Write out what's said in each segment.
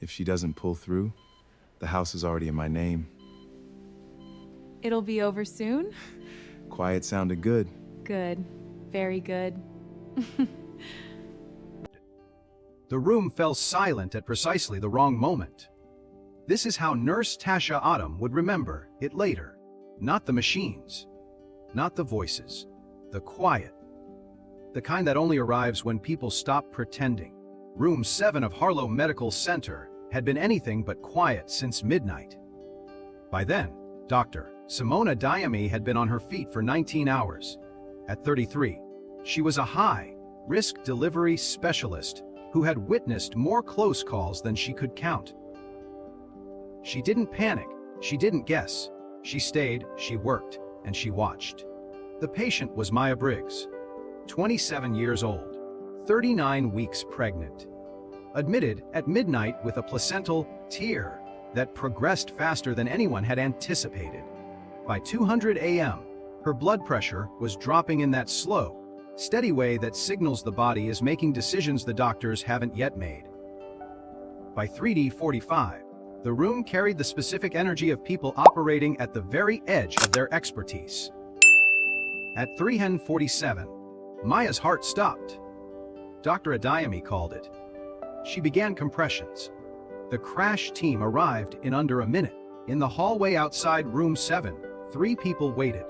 If she doesn't pull through, the house is already in my name. It'll be over soon? Quiet sounded good. Good. Very good. The room fell silent at precisely the wrong moment. This is how Nurse Tasha Autumn would remember it later. Not the machines, not the voices, the quiet. The kind that only arrives when people stop pretending. Room 7 of Harlow Medical Center had been anything but quiet since midnight. By then, Dr. Simone Adeyemi had been on her feet for 19 hours. At 33, she was a high-risk delivery specialist who had witnessed more close calls than she could count. She didn't panic, she didn't guess. She stayed, she worked, and she watched. The patient was Maya Briggs, 27 years old, 39 weeks pregnant. Admitted at midnight with a placental tear that progressed faster than anyone had anticipated. By 200 a.m., her blood pressure was dropping in that slow, steady way that signals the body is making decisions the doctors haven't yet made. By 3:45, the room carried the specific energy of people operating at the very edge of their expertise. At 3:47, Maya's heart stopped. Dr. Adeyemi called it. She began compressions. The crash team arrived in under a minute. In the hallway outside room 7, 3 people waited.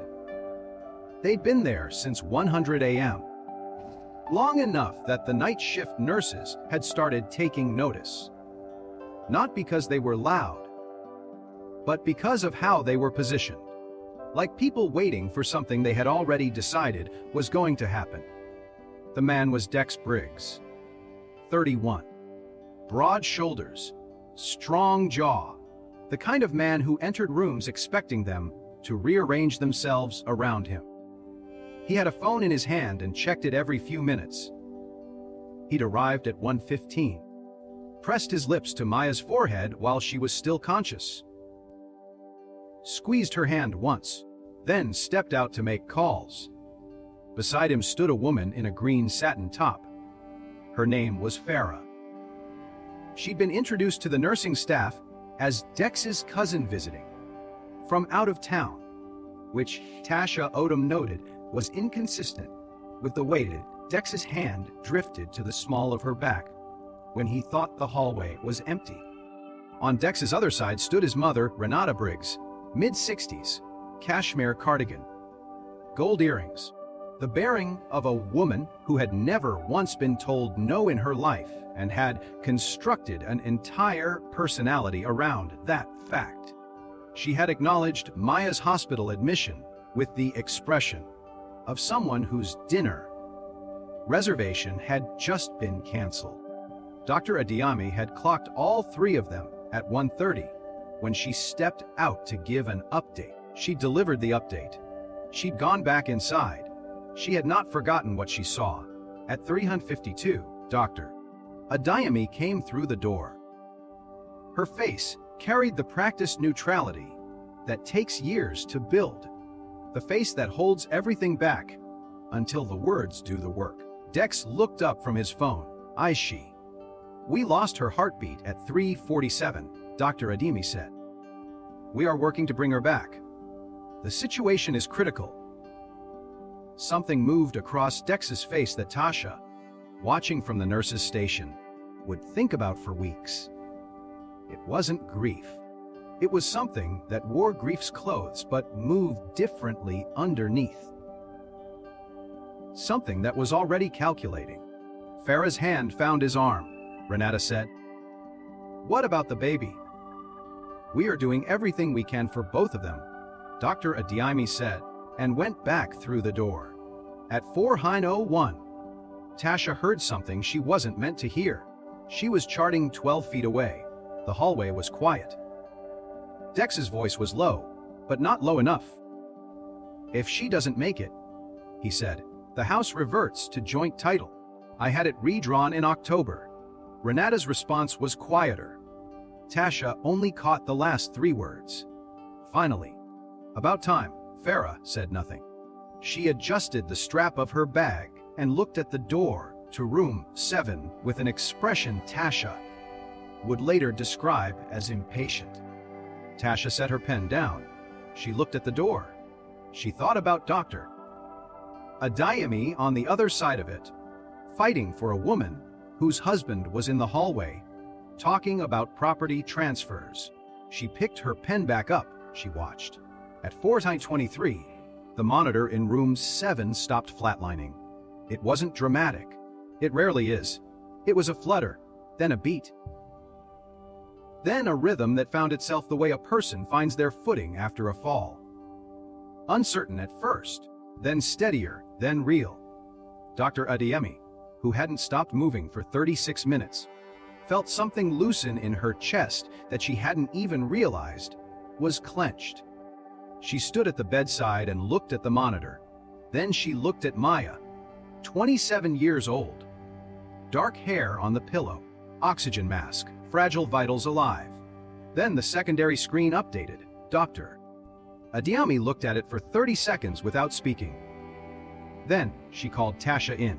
They'd been there since 100 a.m. Long enough that the night shift nurses had started taking notice. Not because they were loud, but because of how they were positioned. Like people waiting for something they had already decided was going to happen. The man was Dex Briggs, 31. Broad shoulders, strong jaw, the kind of man who entered rooms expecting them to rearrange themselves around him. He had a phone in his hand and checked it every few minutes. He'd arrived at 1:15, pressed his lips to Maya's forehead while she was still conscious, squeezed her hand once, then stepped out to make calls. Beside him stood a woman in a green satin top. Her name was Farah. She'd been introduced to the nursing staff as Dex's cousin visiting from out of town, which Tasha Autumn noted was inconsistent with the way Dex's hand drifted to the small of her back when he thought the hallway was empty. On Dex's other side stood his mother, Renata Briggs, mid-60s, cashmere cardigan, gold earrings, the bearing of a woman who had never once been told no in her life and had constructed an entire personality around that fact. She had acknowledged Maya's hospital admission with the expression of someone whose dinner reservation had just been canceled. Dr. Adeyemi had clocked all 3 of them at 1:30 when she stepped out to give an update. She delivered the update. She'd gone back inside. She had not forgotten what she saw. At 3:52, Dr. Adeyemi came through the door. Her face carried the practiced neutrality that takes years to build. The face that holds everything back until the words do the work. Dex looked up from his phone. She. We lost her heartbeat at 3:47, Dr. Adeyemi said. We are working to bring her back. The situation is critical. Something moved across Dex's face that Tasha, watching from the nurse's station, would think about for weeks. It wasn't grief. It was something that wore grief's clothes but moved differently underneath. Something that was already calculating. Farah's hand found his arm. Renata said, "What about the baby?" "We are doing everything we can for both of them," Dr. Adeyemi said, and went back through the door. At 4:01, Tasha heard something she wasn't meant to hear. She was charting 12 feet away. The hallway was quiet. Dex's voice was low, but not low enough. "If she doesn't make it," he said, "the house reverts to joint title. I had it redrawn in October." Renata's response was quieter. Tasha only caught the last 3 words. Finally, "About time." Farah said nothing. She adjusted the strap of her bag and looked at the door to room 7 with an expression Tasha would later describe as impatient. Tasha set her pen down. She looked at the door. She thought about Dr. Adeyemi on the other side of it, fighting for a woman whose husband was in the hallway, talking about property transfers. She picked her pen back up. She watched. At 4:23, the monitor in room 7 stopped flatlining. It wasn't dramatic. It rarely is. It was a flutter, then a beat. Then a rhythm that found itself the way a person finds their footing after a fall. Uncertain at first, then steadier, then real. Dr. Adeyemi, who hadn't stopped moving for 36 minutes, felt something loosen in her chest that she hadn't even realized was clenched. She stood at the bedside and looked at the monitor. Then she looked at Maya, 27 years old. Dark hair on the pillow, oxygen mask, fragile vitals alive. Then the secondary screen updated. Dr. Adeyemi looked at it for 30 seconds without speaking. Then she called Tasha in.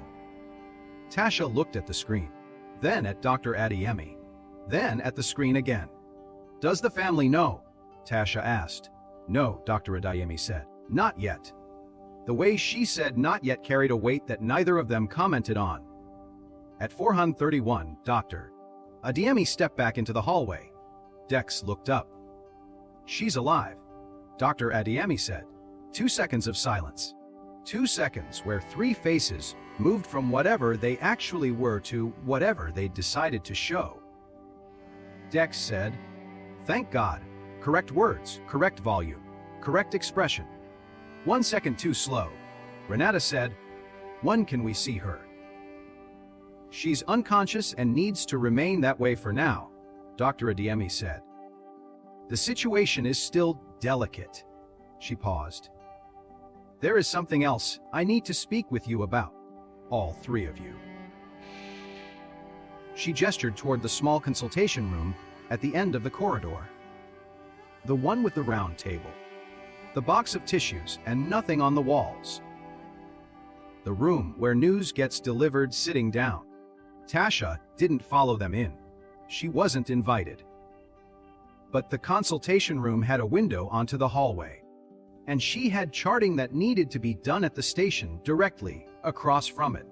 Tasha looked at the screen, then at Dr. Adeyemi, then at the screen again. "Does the family know?" Tasha asked. "No," Dr. Adeyemi said. "Not yet." The way she said not yet carried a weight that neither of them commented on. At 4:31, Dr. Adeyemi stepped back into the hallway. Dex looked up. "She's alive," Dr. Adeyemi said. 2 seconds of silence. 2 seconds where 3 faces moved from whatever they actually were to whatever they decided to show. Dex said, "Thank God. Correct words, correct volume, correct expression." 1 second too slow. Renata said, "When can we see her?" "She's unconscious and needs to remain that way for now," Dr. Adeyemi said. "The situation is still delicate." She paused. "There is something else I need to speak with you about, all 3 of you." She gestured toward the small consultation room at the end of the corridor. The one with the round table, the box of tissues and nothing on the walls. The room where news gets delivered sitting down. Tasha didn't follow them in. She wasn't invited. But the consultation room had a window onto the hallway, and she had charting that needed to be done at the station directly across from it.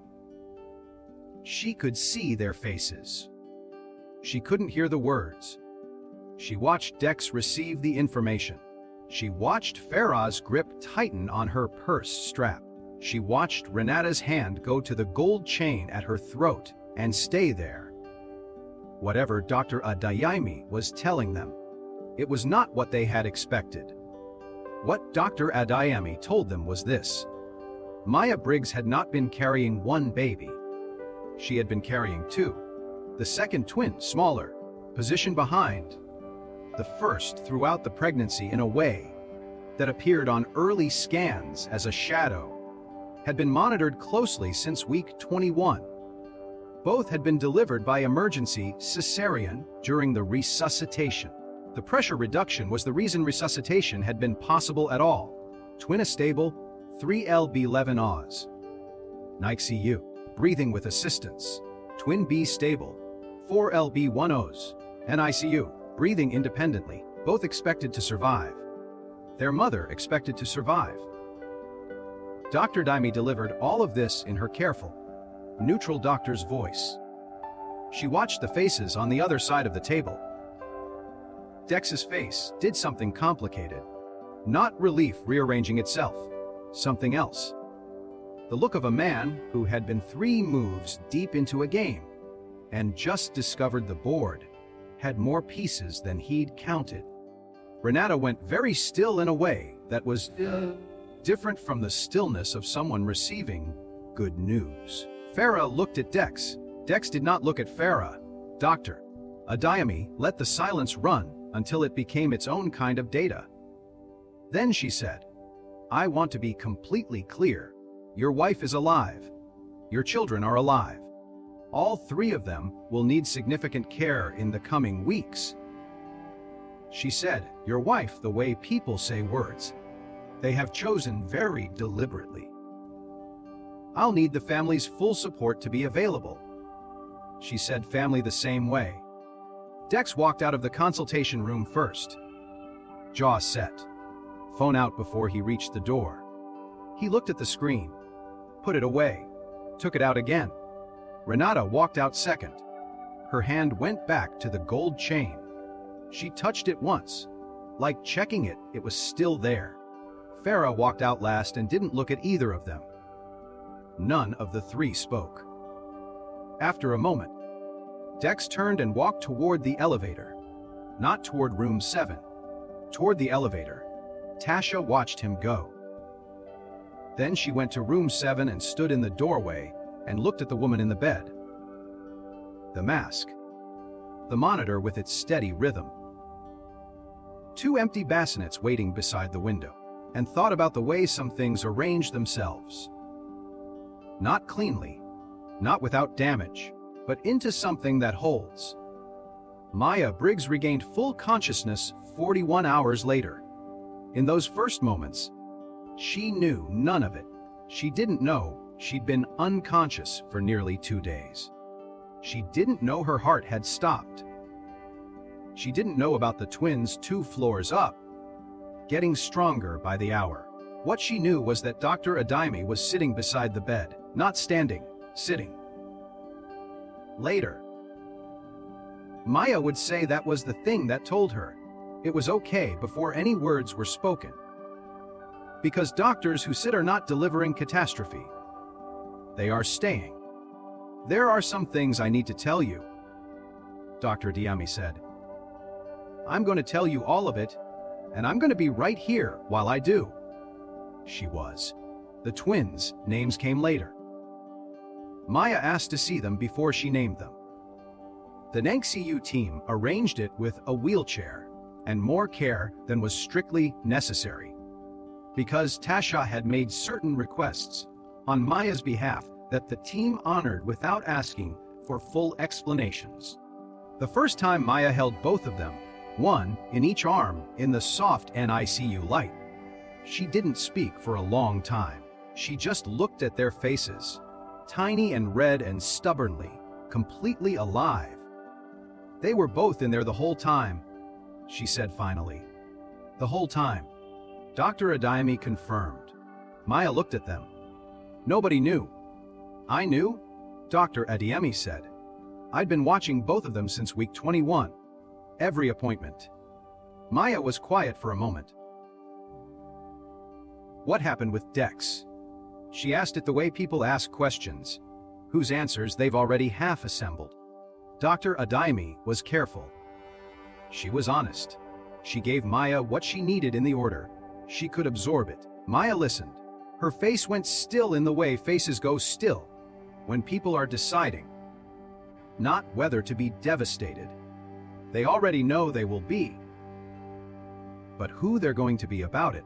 She could see their faces. She couldn't hear the words. She watched Dex receive the information. She watched Farah's grip tighten on her purse strap. She watched Renata's hand go to the gold chain at her throat and stay there. Whatever Dr. Adeyemi was telling them, it was not what they had expected. What Dr. Adeyemi told them was this: Maya Briggs had not been carrying 1 baby. She had been carrying 2. The second twin, smaller, positioned behind the first throughout the pregnancy in a way that appeared on early scans as a shadow, had been monitored closely since week 21. Both had been delivered by emergency cesarean during the resuscitation. The pressure reduction was the reason resuscitation had been possible at all. Twin stable, 3 lb11 Oz. NICU, breathing with assistance. Twin B stable, 4 lb1 Oz. NICU, breathing independently, both expected to survive. Their mother expected to survive. Dr. Adeyemi delivered all of this in her careful, neutral doctor's voice. She watched the faces on the other side of the table. Dex's face did something complicated. Not relief rearranging itself, something else. The look of a man who had been 3 moves deep into a game and just discovered the board had more pieces than he'd counted. Renata went very still in a way that was different from the stillness of someone receiving good news. Farah looked at Dex. Dex did not look at Farah. Dr. Adeyemi let the silence run until it became its own kind of data. Then she said, "I want to be completely clear. Your wife is alive. Your children are alive. All 3 of them will need significant care in the coming weeks." She said, "Your wife, the way people say words. They have chosen very deliberately. I'll need the family's full support to be available." She said family the same way. Dex walked out of the consultation room first. Jaw set. Phone out before he reached the door. He looked at the screen, put it away, took it out again. Renata walked out second. Her hand went back to the gold chain. She touched it once. Like checking it, it was still there. Farah walked out last and didn't look at either of them. None of the three spoke. After a moment, Dex turned and walked toward the elevator. Not toward room 7. Toward the elevator. Tasha watched him go. Then she went to room 7 and stood in the doorway and looked at the woman in the bed. The mask. The monitor with its steady rhythm. 2 empty bassinets waiting beside the window, and thought about the way some things arrange themselves. Not cleanly, not without damage, but into something that holds. Maya Briggs regained full consciousness 41 hours later. In those first moments, she knew none of it. She didn't know she'd been unconscious for nearly 2 days. She didn't know her heart had stopped. She didn't know about the twins 2 floors up, getting stronger by the hour. What she knew was that Dr. Adeyemi was sitting beside the bed, not standing, sitting. Later, Maya would say that was the thing that told her it was okay before any words were spoken. Because doctors who sit are not delivering catastrophe. They are staying. There are some things I need to tell you, Dr. Adeyemi said. I'm going to tell you all of it, and I'm going to be right here while I do. She was. The twins' names came later. Maya asked to see them before she named them. The NCU team arranged it with a wheelchair and more care than was strictly necessary, because Tasha had made certain requests on Maya's behalf that the team honored without asking for full explanations. The first time Maya held both of them, one in each arm, in the soft NICU light, she didn't speak for a long time. She just looked at their faces, tiny and red and stubbornly, completely alive. They were both in there the whole time, she said finally. The whole time. Dr. Adeyemi confirmed. Maya looked at them. Nobody knew. I knew, Dr. Adeyemi said. I'd been watching both of them since week 21. Every appointment. Maya was quiet for a moment. What happened with Dex? She asked it the way people ask questions, whose answers they've already half assembled. Dr. Adeyemi was careful. She was honest. She gave Maya what she needed in the order she could absorb it. Maya listened. Her face went still in the way faces go still when people are deciding not whether to be devastated. They already know they will be, but who they're going to be about it.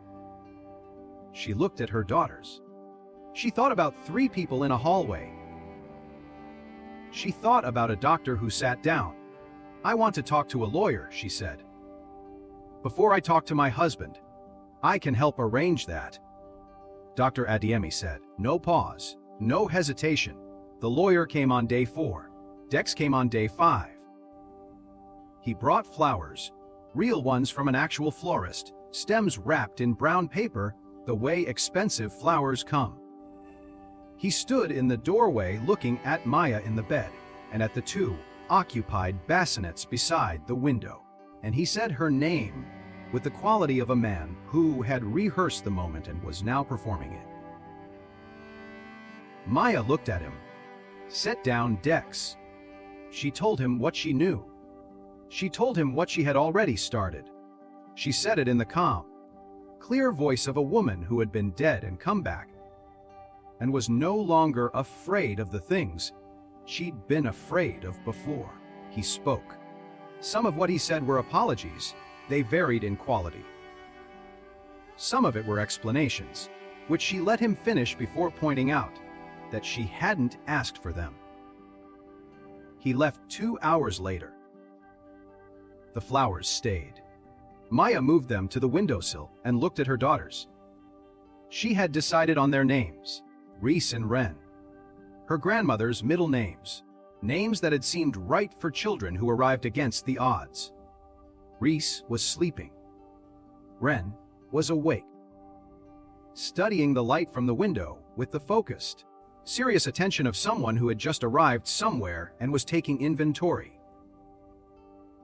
She looked at her daughters. She thought about 3 people in a hallway. She thought about a doctor who sat down. I want to talk to a lawyer, she said. Before I talk to my husband, I can help arrange that. Dr. Adeyemi said. No pause, no hesitation. The lawyer came on day 4. Dex came on day 5. He brought flowers, real ones from an actual florist, stems wrapped in brown paper, the way expensive flowers come. He stood in the doorway looking at Maya in the bed, and at the 2 occupied bassinets beside the window, and he said her name with the quality of a man who had rehearsed the moment and was now performing it. Maya looked at him. Set down Dex. She told him what she knew. She told him what she had already started. She said it in the calm, clear voice of a woman who had been dead and come back, and was no longer afraid of the things she'd been afraid of before. He spoke. Some of what he said were apologies. They varied in quality. Some of it were explanations, which she let him finish before pointing out that she hadn't asked for them. He left 2 hours later. The flowers stayed. Maya moved them to the windowsill and looked at her daughters. She had decided on their names, Reese and Wren. Her grandmother's middle names, Names that had seemed right for children who arrived against the odds. Reese was sleeping. Ren was awake, studying the light from the window with the focused, serious attention of someone who had just arrived somewhere and was taking inventory.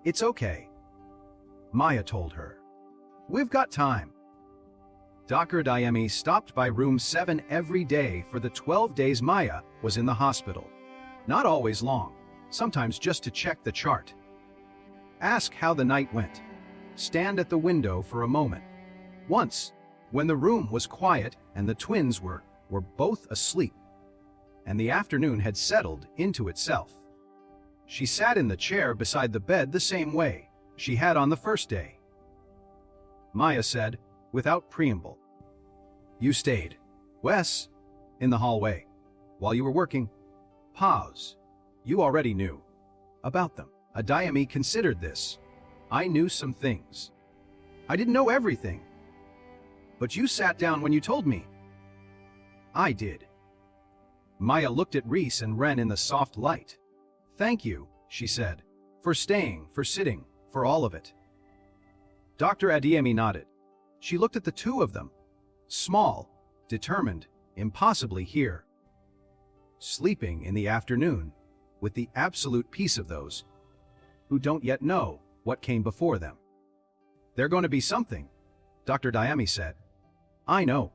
"It's okay," Maya told her. "We've got time." Dr. Adeyemi stopped by room 7 every day for the 12 days Maya was in the hospital. Not always long, sometimes just to check the chart. Ask how the night went. Stand at the window for a moment. Once, when the room was quiet and the twins were both asleep, and the afternoon had settled into itself, she sat in the chair beside the bed the same way she had on the first day. Maya said, without preamble, "You stayed, Wes, in the hallway, while you were working." Pause. "You already knew about them." Adeyemi considered this. "I knew some things. I didn't know everything. But you sat down when you told me." "I did." Maya looked at Reese and Ren in the soft light. "Thank you," she said, "for staying, for sitting, for all of it." Dr. Adeyemi nodded. She looked at the two of them. Small, determined, impossibly here. Sleeping in the afternoon, with the absolute peace of those who don't yet know what came before them. "They're going to be something," Dr. Adeyemi said. "I know,"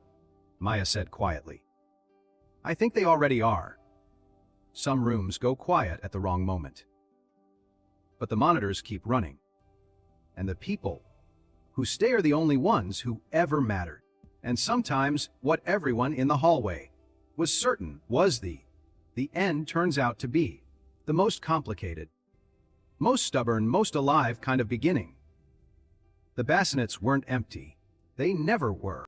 Maya said quietly. "I think they already are." Some rooms go quiet at the wrong moment. But the monitors keep running. And the people who stay are the only ones who ever mattered. And sometimes what everyone in the hallway was certain was the end turns out to be the most complicated, most stubborn, most alive kind of beginning. The bassinets weren't empty. They never were.